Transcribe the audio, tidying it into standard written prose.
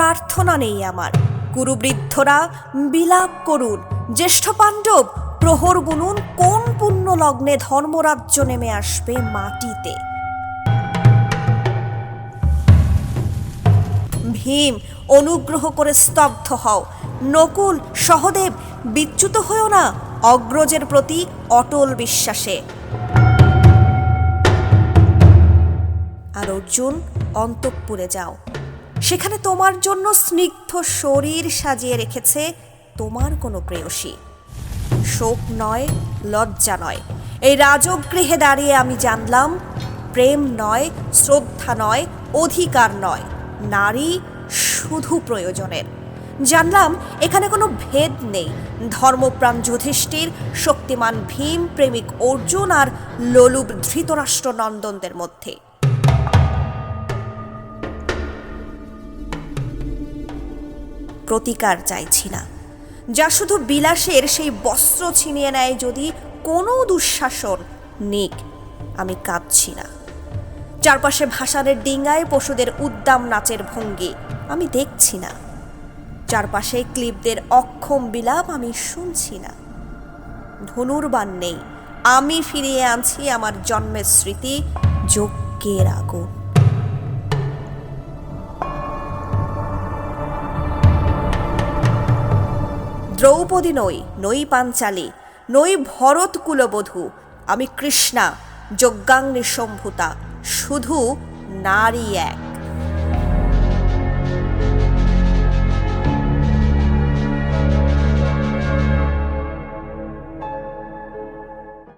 প্রার্থনা নেই আমার। কুরুবৃদ্ধরা বিলাপ করুন, জ্যেষ্ঠ পাণ্ডব প্রহর গুনুন, কোন পুণ্য লগ্নে ধর্মরাজ্য নেমে আসবে মাটিতে। ভীম, অনুগ্রহ করে স্তব্ধ হও। নকুল, সহদেব, বিচ্যুত হও না অগ্রজের প্রতি অটল বিশ্বাসে। আর অর্জুন, অন্তঃপুরে যাও। সেখানে তোমার জন্য স্নিগ্ধ শরীর সাজিয়ে রেখেছে তোমার কোনো প্রেয়সী। শোক নয়, লজ্জা নয়, এই রাজগৃহে দাঁড়িয়ে আমি জানলাম, প্রেম নয়, শ্রদ্ধা নয়, অধিকার নয়, নারী শুধু প্রয়োজনের। জানলাম এখানে কোনো ভেদ নেই ধর্মপ্রাণ যুধিষ্ঠির, শক্তিমান ভীম, প্রেমিক অর্জুন আর লোলুপ ধৃতরাষ্ট্র নন্দনদের মধ্যে। প্রতিকার চাইছি না, যা শুধু বিলাসের সেই বস্ত্র ছিনিয়ে নেয় যদি কোনো দুঃশাসন নিক। আমি কাঁদছি না। চারপাশে ভাসানের ডিঙ্গায় পশুদের উদ্দাম নাচের ভঙ্গি আমি দেখছি না। চারপাশে ক্লিবদের অক্ষম বিলাপ আমি শুনছি না। ধনুর্বাণ নেই, আমি ফিরিয়ে আনছি আমার জন্মের স্মৃতি, যজ্ঞের আগুন। দ্রৌপদী নই, নই পাঞ্চালী, নই ভরত কুলবধূ, আমি কৃষ্ণা, যজ্ঞাগ্নি সম্ভূতা, শুধু নারী এক।